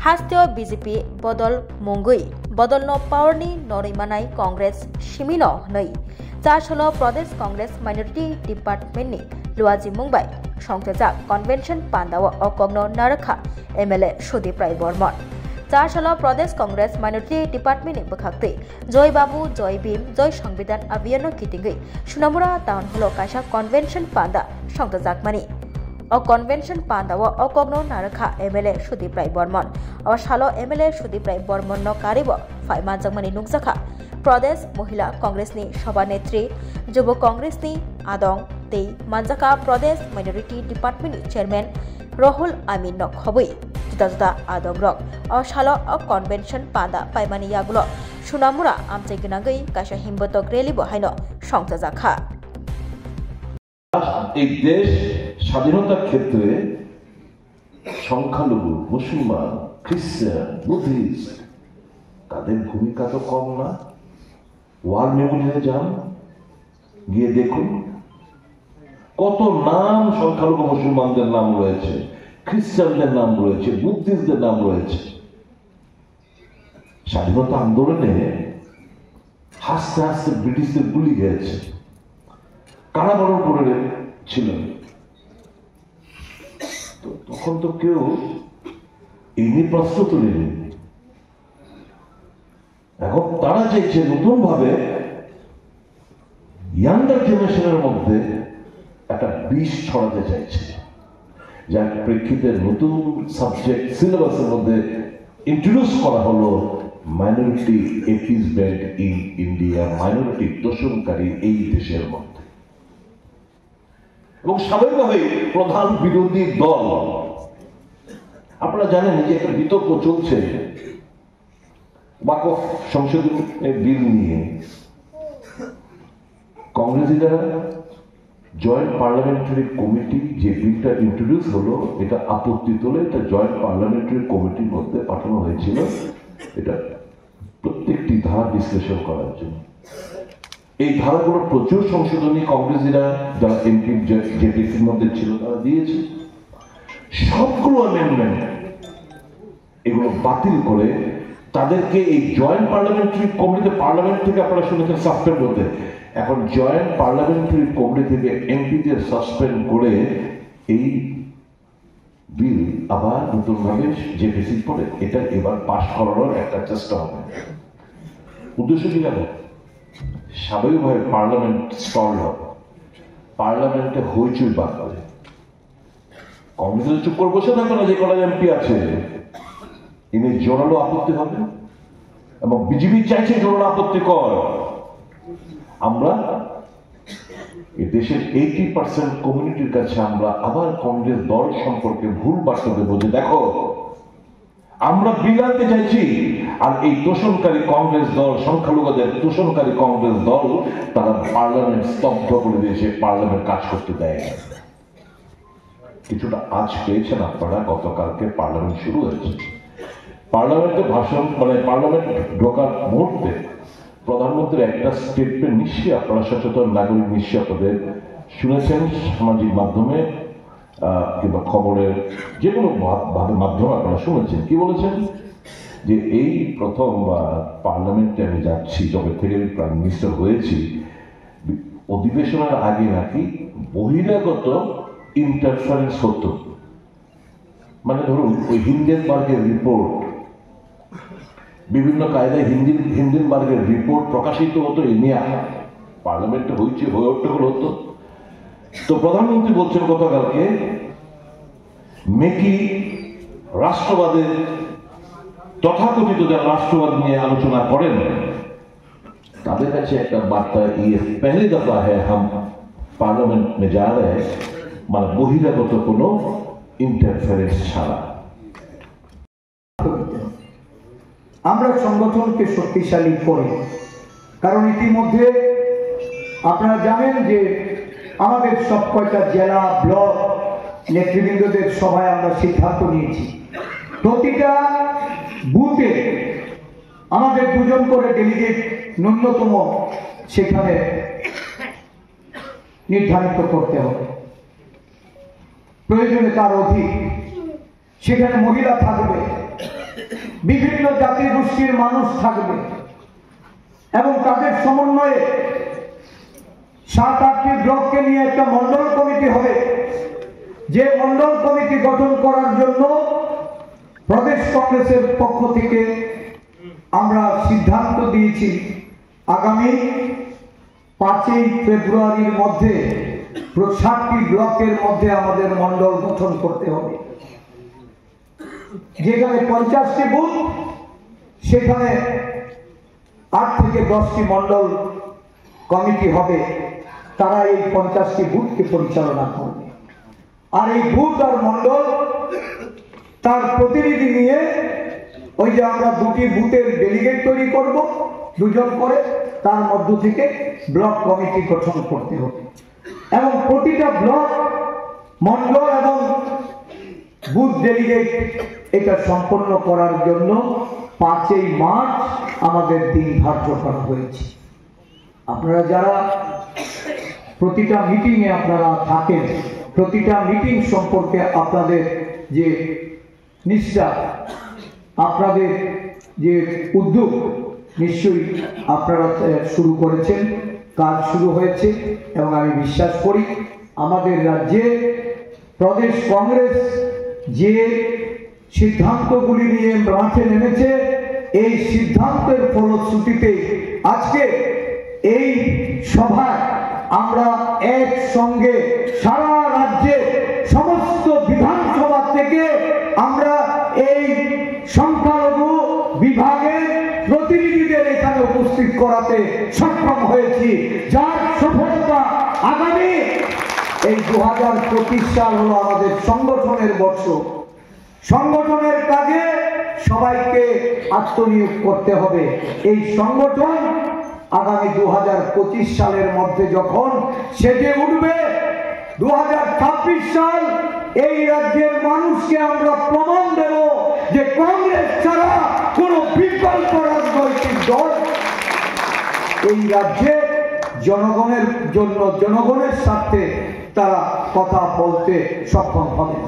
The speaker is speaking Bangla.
हास्तियो बीजेपी बदल मुंगुई बदल न पावरनी नरैमानाय कांग्रेस सिमिनो नै चारसलो प्रदेश कांग्रेस माइनरिटी डिपार्टमेंटनि लुआजी मुंबाई संजाजाक कन्वेंशन पांदाव अकग्न नारखा एमएलए सुदीप राय बर्मन चारसलो प्रदेश कांग्रेस माइनरिटी डिपार्टमेंटनि बखाक्ति जय बाबू जय भीम जय संविधान अभियान किटिंगै सुनामुरा टाउन हलो कासा कन्वेंशन पांदा संजाजाक मानि अ कन्वेंशन पांदाव अकग्न नारखा एमएलए सुदीप राय बर्मन अ सालो एमएलए सुदीप राय बर्मन न कारिब फाइमा जगमानि नुकजाखा प्रदेश महिला कांग्रेसनि सभानेत्री युव कांग्रेसनि आदं तै मानजाखा प्रदेश माइनरिटी डिपार्टमेंटनि चेयरमैन रहुल आमीन न खबै जुदा जुदा आदं रक अ सालो अ कन्वेंशन पांदा पाइमानि यागुलो सुनामुरा आमचे गनागै कासा हिम्बतक रैली बहायनो संजाजाखा एक देश স্বাধীনতার ক্ষেত্রে সংখ্যালঘু মুসলমান খ্রিস্টান বুদ্ধিস্ট তাদের ভূমিকা তো কম না। ওয়ার মেমোরিয়ালে যান, গিয়ে দেখুন কত নাম সংখ্যালঘু মুসলমানদের নাম রয়েছে, খ্রিস্টানদের নাম রয়েছে, বুদ্ধিস্টদের নাম রয়েছে। স্বাধীনতা আন্দোলনে হাসতে হাসতে ব্রিটিশদের গুলি গেছে, কারাবরণ করে ছিল। তখন তো কেউ এই নিয়ে প্রশ্ন তুলেনি। এখন তারা চাইছে নতুন ভাবে ইয়াঙ্গার জেনারেশনের মধ্যে একটা বিষ ছড়াতে চাইছে, যার প্রেক্ষিতে নতুন সাবজেক্ট সিলেবাসের মধ্যে ইন্ট্রোডিউস করা হলো মাইনরিটি এপিসমেন্ট ইন ইন্ডিয়া, মাইনরিটি দোষণকারী এই দেশের মধ্যে। এবং স্বাভাবিকভাবে প্রধান বিরোধী দল, আপনারা জানেন যে একটা বিতর্ক চলছে ওয়াকফ সংশোধনী বিল নিয়ে। কংগ্রেসীরা জয়েন্ট পার্লামেন্টারি কমিটি যে বিলটা ইন্ট্রোডিউস হলো এটা আপত্তি তোলে, এটা জয়েন্ট পার্লামেন্টারি কমিটির মধ্যে পাঠানো হয়েছিল এটা প্রত্যেকটি ধারা বিশ্লেষণ করার জন্য। এই ধারাগুলোর প্রচুর সংশোধনী কংগ্রেসীরা যারা এমপি জেপিসির মধ্যে ছিল তারা দিয়েছে। সবগুলো অ্যামেন্ডমেন্ট এগুলো বাতিল করে তাদেরকে এই জয়েন্ট পার্লামেন্টারি কমিটিতে, পার্লামেন্ট থেকে আপনারা শুনেছেন সাসপেন্ড করতে, এখন জয়েন্ট পার্লামেন্টারি কমিটি থেকে এমপিদের সাসপেন্ড করে এই বিল আবার নতুনভাবে জেপিসির পরে এটা এবার পাশ করানোর একটা চেষ্টা হবে। উদ্দেশ্য কি জানো? স্বাভাবিকভাবে পার্লামেন্ট স্টল হবে, পার্লামেন্টে হইচই বাঁধবে। কংগ্রেস চুপ করে বসে থাকবে না, যে কটা এমপি আছে এনে জোরালো আপত্তি হবে এবং বিজেপি চাইছে জোরালো আপত্তি কর। আমরা এই দেশের 80% কমিউনিটির কাছে আমরা আবার কংগ্রেস দল সম্পর্কে ভুল বার্তা দেবো যে দেখো আমরা বিল আনতে চাইছি, আর এই দোষণকারী কংগ্রেস দল, সংখ্যালঘুদের দোষণকারী কংগ্রেস দল তারা পার্লামেন্ট স্তব্ধ করে দিয়েছে, পার্লামেন্ট কাজ করতে দেয় না। কিছুটা আজ পেয়েছেন আপনারা, গতকালকে পার্লামেন্ট শুরু হয়েছে। পার্লামেন্টে ভাষণ পার্লামেন্ট ঢোকার মুহূর্তে প্রধানমন্ত্রীর একটা স্টেটমেন্ট নিশ্চয়ই আপনারা সচেতন নাগরিক নিশ্চয়ই আপনাদের শুনেছেন সামাজিক মাধ্যমে কিংবা খবরের যে কোনো মাধ্যমে আপনারা শুনেছেন। কি বলেছেন? যে এই প্রথম পার্লামেন্টে আমি যাচ্ছি, যবে থেকে আমি প্রাইম মিনিস্টার হয়েছি, অধিবেশনের আগে নাকি বহিরাগত ইন্টারফারেন্স হতো। মানে ধরুন ওই হিন্ডেনবার্গের রিপোর্ট, বিভিন্ন কায়দায় হিন্ডেনবার্গের রিপোর্ট প্রকাশিত হতো, এ নিয়ে পার্লামেন্টে হয়েছে হয়ে ওঠা হতো। তো প্রধানমন্ত্রী বলছেন গতকালকে মেকি রাষ্ট্রবাদের তথাকথিত যারা রাষ্ট্রবাদ নিয়ে আলোচনা করেন তাদের কাছে একটা বার্তা, ইয়ে পহলি দফা হ্যাঁ হাম পার্লামেন্ট মে যা রহে, মানে বহিরাগত কোনো ইন্টারফারেন্স ছাড়া। আমরা সংগঠনকে শক্তিশালী করি, কারণ ইতিমধ্যে আপনারা জানেন যে আমাদের সব কয়টা জেলা ব্লক নেতৃবৃন্দদের সভায় আমরা সিদ্ধান্ত নিয়েছি প্রতিটা বুথে আমাদের 2 জন করে ডেলিগেট ন্যূনতম সেখানে নির্ধারিত করতে হবে। প্রয়োজনে তার অধিক সেখানে মহিলা থাকবে, বিভিন্ন জাতি গোষ্ঠীর মানুষ থাকবে এবং তাদের সমন্বয়ে 7-8টি ব্লককে নিয়ে একটা মন্ডল কমিটি হবে। যে মন্ডল কমিটি গঠন করার জন্য প্রদেশ কংগ্রেসের পক্ষ থেকে আমরা সিদ্ধান্ত দিয়েছি আগামী 5ই ফেব্রুয়ারির মধ্যে 7টি ব্লকের মধ্যে আমাদের মন্ডল গঠন করতে হবে। যেখানে 50টি বুথ, সেখানে 8 থেকে 10টি মন্ডল কমিটি হবে। তারা এই 50টি বুথকে পরিচালনা করবে। আর এই বুথ আর মন্ডল তার প্রতিনিধি নিয়ে ওই যে আমরা 2টি বুথের ডেলিগেট তৈরি করব, 2 জন করে, তার মধ্য থেকে ব্লক কমিটি গঠন করতে হবে। এবং প্রতিটা ব্লক, মন্ডল এবং বুথ ডেলিগেট এটা সম্পন্ন করার জন্য 5ই মার্চ আমাদের দিন ধার্য করা হয়েছে। আপনারা যারা প্রতিটা মিটিংয়ে আপনারা থাকেন, প্রতিটা মিটিং সম্পর্কে আপনাদের যে নিষ্ঠা, আপনাদের যে উদ্যোগ, নিশ্চয়ই আপনারা শুরু করেছেন, কাজ শুরু হয়েছে। এবং আমি বিশ্বাস করি আমাদের রাজ্যে প্রদেশ কংগ্রেস যে সিদ্ধান্তগুলি নিয়ে মাঠে নেমেছে, এই সিদ্ধান্তের ফলশ্রুতিতে আজকে এই সভায় আমরা একসঙ্গে সারা রাজ্যে সমস্ত বিধানসভা থেকে আমরা এই সংখ্যালঘু বিভাগের প্রতিনিধিদের এখানে উপস্থিত করাতে সক্ষম হয়েছি, যার সফলতা আগামী এই 2025 সাল হলো আমাদের সংগঠনের বর্ষ। সংগঠনের কাজে সবাইকে আত্মনিয়োগ করতে হবে। এই সংগঠন আগামী 2025 সালের মধ্যে যখন সেজে উঠবে, 2026 সাল এই রাজ্যের মানুষকে আমরা প্রমাণ দেব যে কংগ্রেস ছাড়া কোন বিকল্প রাজনৈতিক দল এই রাজ্যে জনগণের জন্য, জনগণের স্বার্থে তারা কথা বলতে সক্ষম হবে।